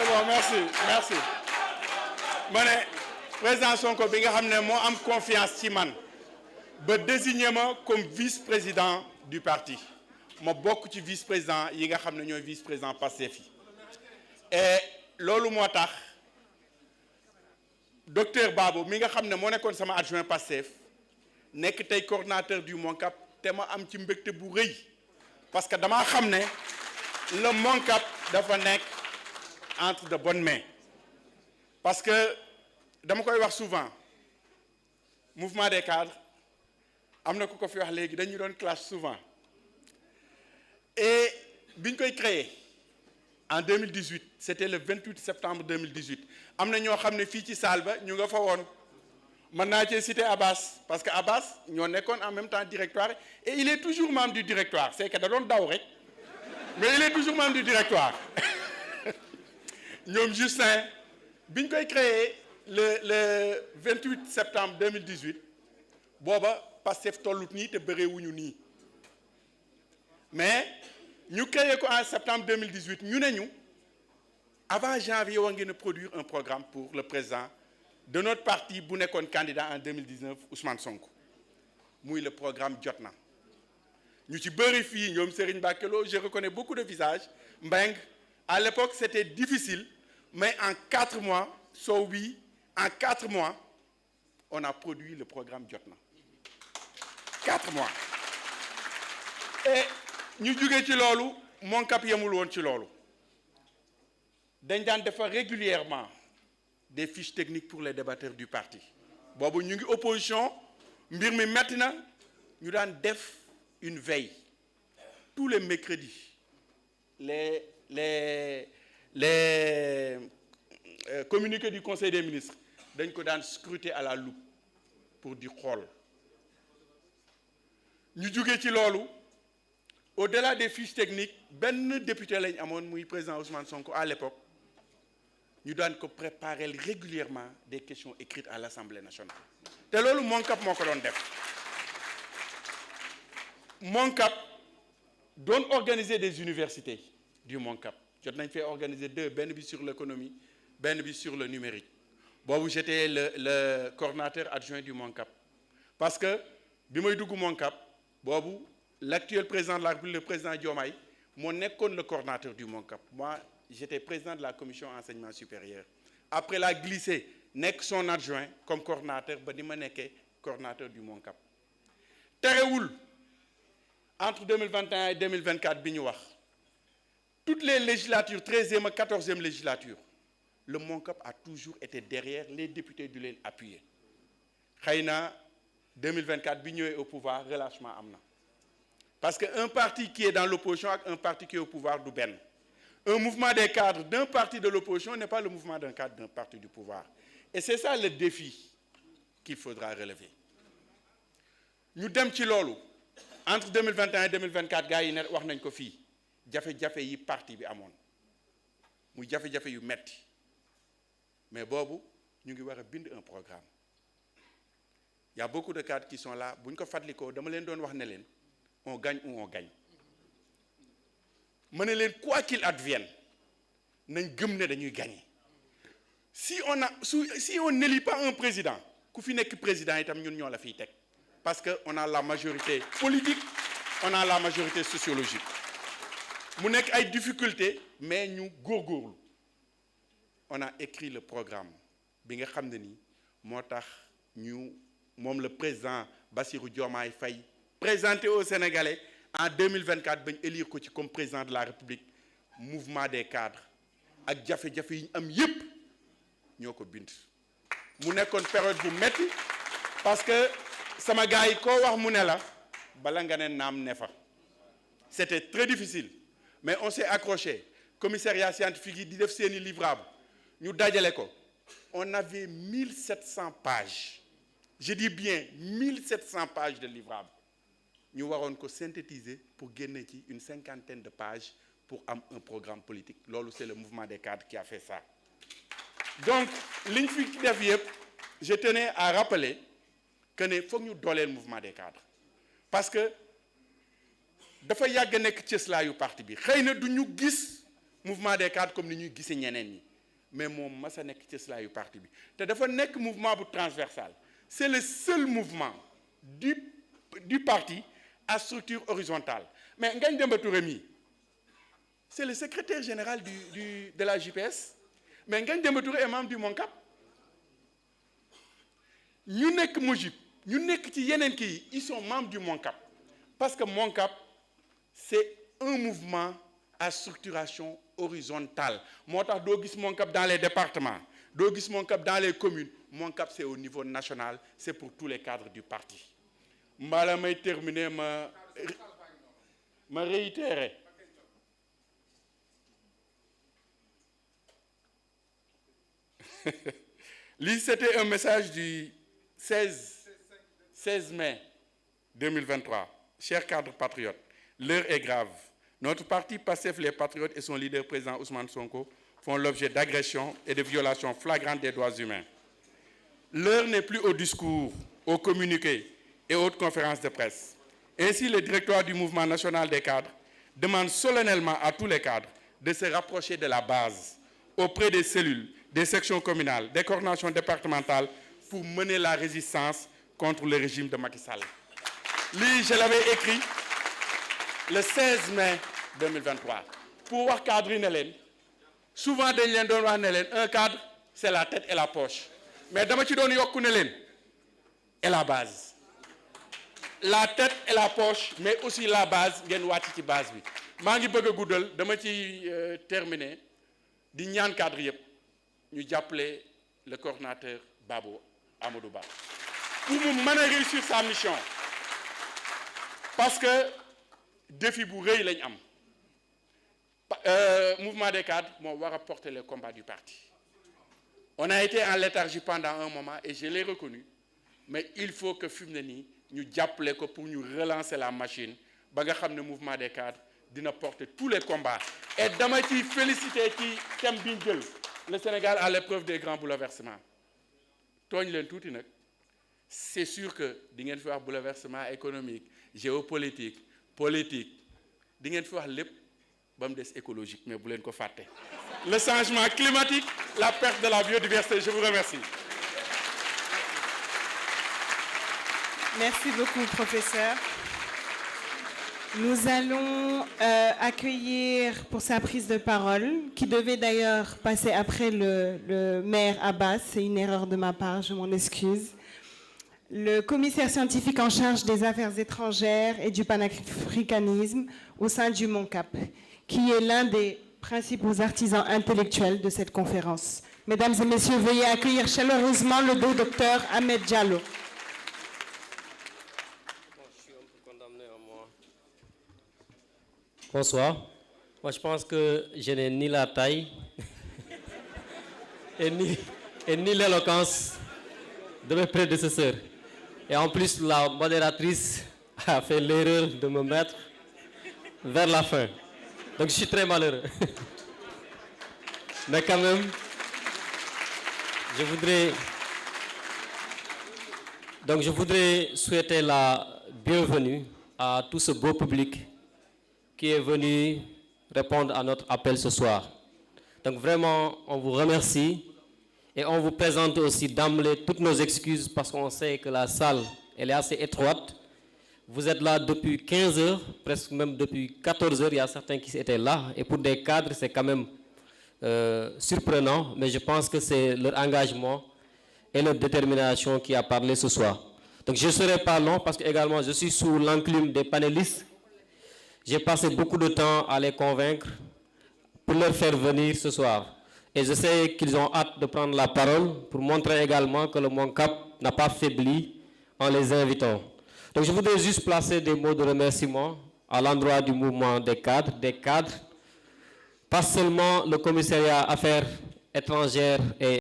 c'est bon merci ma ne président Sonko bi nga xam ne moo am confiance ci man ba désigné ma comme vice-président du parti ma bokk ci vice-président yi nga xam ne ñooy vice-président Pastef yi et loolu moo tax docteur Babou mi nga xam ne moo nekkoon sama adjoint Pastef nekk tey coordinateur du MONCAP te ma am ci mbégte bu rëy parce que damaa xam ne le MONCAP dafa nekk entre de bonnes mains parce que dama koy wax souvent mouvement des cadres am na ku ko fi wax léegi dañu doon clash souvent et biñ koy créé en 2018 c'était le 28 septembre 2018 am na ñoo xam ne fii ci salle ba ñu nga fa woon mën naa cee citer Abbas parce que Abbas ñoo nekkoon en même temps directoire et il est toujours membre du directoire c'est que da doon daw rek mais il est toujours membre du directoire ñoom Justin biñ koy créé le 28 septembre 2018 booba Pastef tollut nii te bëreewuñu nii mais ñu créé ko en septembre 2018 ñu ne ñu avant janvier war ngeen a produire un programme pour le président de notre parti bu nekkoon candidat en 2019 Ousmane Sonko muy le programme Jotna ñu ci bëri fii ñoom Serigne Bakelo je reconnais beaucoup de visages Mbeng à l'époque c'était difficile mais en 4 mois Sow bi en 4 mois on a produit le programme Jotna 4 mois et ñu jógee ci loolu MONCAP yemul woon ci loolu dañ daan defar régulièrement des fiches techniques pour les débatteurs du parti boobu ñu ngi opposition mbir mi metti na ñu daan def une veille tous les mercredis les communiqués du conseil des ministres dañ ko daan scruter à la loupe pour di xool ñu jógee ci loolu au-delà des fiches techniques benn député lañ amoon muy président Ousmane Sonko à l'époque ñu daan ko préparer régulièrement des questions écrites à l'Assemblée nationale te loolu MONCAP moo ko doon def MONCAP doon organiser des universités du MONCAP jot nañ fee organiser 2 benn bi sur l'économie benn bi sur le numérique boobu j'étais le coordinateur adjoint du MONCAP parce que bi may dugg MONCAP boobu l'actuel président de la République le président Diomaye moo nekkoon le coordinateur du MONCAP moi j'étais président de la commission enseignement supérieur après la glissé nekk son adjoint comme coordinateur ba ni ma nekkee coordinateur du MONCAP terewul entre 2021 et 2024 bi ñu wax toutes les législatures 13e ak 14e législature le MONCAP a toujours été derrière les députés du leen appuyer xëy na 2024 bi ñëwee au pouvoir relâchement am na parce que un parti qui est dans l'opposition ak un parti qui est au pouvoir du benn un mouvement des cadres d'un parti de l'opposition n'est pas le mouvement d'un cadre d'un parti du pouvoir et c'est ça le défi qu'il faudra relever ñu dem ci loolu entre 2021 et 2024 gars yi ne wax nañ ko fii jafe-jafe yi parti bi amoon muy jafe-jafe yu metti mais boobu ñu ngi war a bind un programme il y a beaucoup de cadres qui sont là bu ñu ko fàttalikoo dama leen doon wax ne leen on gagne ou on gagne ma ne leen quoi qu'il advienne nañ gëm ne dañuy gagner si on n'élit pas un président ku fi nekk président itam ñun ñoo la fiy teg parce que on a la majorité politique on a la majorité sociologique mu nekk ay difficultés mais ñu góorgóorlu on a écrit le programme bi nga xam ne ni moo tax moom le président Bassirou Diomaye Faye présenté aux Sénégalais en 2024 bañ élire ko ci comme président de la République mouvement des cadres ak jafe-jafe yi ñu am yépp ñoo ko bind mu nekkoon période bu metti parce que sama gars yi koo wax mu ne la bala nga ne naam ne fa c'était très difficile mais on s'est accroché commissariat scientifique yi di def seeni livrable ñu dajale ko on avait 1700 pages je dis bien 1700 pages de livrable ñu waroon ko synthétiser pour génne ci une 50aine de pages pour am un programme politique loolu c'est le mouvement des cadres qui a fait ça donc liñ fi def yëpp je tenais à rappeler que ne foog ñu dooleel mouvement des cadres parce que dafa yàgg nekk cëslaayu parti bi xëy na du ñu gis mouvement des cadres comme ni ñuy gisee ñeneen ñi mais moom mas a nekk cëslaayu parti bi te dafa nekk mouvement bu transversal. C'est le seul mouvement du parti à structure horizontale. Mais Ngagne Demba Touré mi c'est le secrétaire général de la JPS, mais Ngagne Demba Touré est membre du MONCAP. ñu nekk Mojib ñu nekk ci yeneen kii ils sont membres du MONCAP parce que MONCAP c'est un mouvement à structuration horizontale. moo tax doo gis MONCAP dans les départements doo gis MONCAP dans les communes. MONCAP c'est au niveau national, c'est pour tous les cadres du parti. mbala may terminer ma réitérer lii c'était un message du 16 mai 2023. Chers cadres patriotes, l'heure est grave. Notre parti PASTEF les Patriotes et son leader président Ousmane Sonko font l'objet d'agressions et de violations flagrantes des droits humains. L'heure n'est plus au discours, aux communiqués et autres conférences de presse. Ainsi, le directoire du mouvement national des cadres demande solennellement à tous les cadres de se rapprocher de la base, auprès des cellules, des sections communales, des coordinations départementales, pour mener la résistance contre le régime de Macky Sall. Lii, je l'avais écrit le 16 mai 2023. Pour wax cadre yi ne leen souvent dañ leen doon wax ne leen un cadre c'est la tête et la poche. Mais dama ci doon yokku ne leen et la base. La tête et la poche, mais aussi la base ngeen wàcc ci base bi. maa ngi bëgg a guddal dama ci terminer di ñaan cadre yëpp ñu jàppale le coordinateur Babo Amadou Ba pour mu mën a réussir sa mission parce que défi bu rëy lañ am mouvement des cadres moo war a porter le combat du parti. On a été en léthargie pendant un moment et je l'ai reconnu mais il faut que fi mu ne nii ñu jàppale ko pour ñu relancer la machine ba nga xam ne mouvement des cadres dina porter tous les combats. Et dama ci féliciter ci thème bi ñu jël le Sénégal à l'épreuve des grands bouleversements tooñ leen tuuti nag c'est sûr que di ngeen fi wax bouleversement économique géopolitique politique di ngeen fi wax lépp ba mu des écologique mais bu leen ko fàtte. Le changement climatique, la perte de la biodiversité. Je vous remercie. Merci beaucoup, professeur. Nous allons accueillir pour sa prise de parole, qui devait d'ailleurs passer après le maire Abbas. C'est une erreur de ma part, je m'en excuse. Le commissaire scientifique en charge des affaires étrangères et du panafricanisme au sein du MONCAP, qui est l'un des principaux artisans intellectuels de cette conférence. Mesdames et messieurs, veuillez accueillir chaleureusement le docteur Ahmed Diallo. Bonsoir. Moi, je pense que je n'ai ni la taille et ni l'éloquence de mes prédécesseurs. Et en plus, la modératrice a fait l'erreur de me mettre vers la fin. Donc, je suis très malheureux. Mais quand même, je voudrais souhaiter la bienvenue à tout ce beau public qui est venu répondre à notre appel ce soir. Donc vraiment, on vous remercie et on vous présente aussi d'emblée toutes nos excuses parce qu'on sait que la salle, elle est assez étroite. Vous êtes là depuis 15 heures, presque même depuis 14 heures, il y a certains qui étaient là. Et pour des cadres, c'est quand même surprenant, mais je pense que c'est leur engagement et leur détermination qui a parlé ce soir. Donc je ne serai pas long parce que également je suis sous l'enclume des panélistes. J'ai passé beaucoup de temps à les convaincre pour leur faire venir ce soir. Et je sais qu'ils ont hâte de prendre la parole pour montrer également que le MONCAP n'a pas faibli en les invitant. Donc je voudrais juste placer des mots de remerciement à l'endroit du mouvement des cadres, pas seulement le commissariat Affaires étrangères et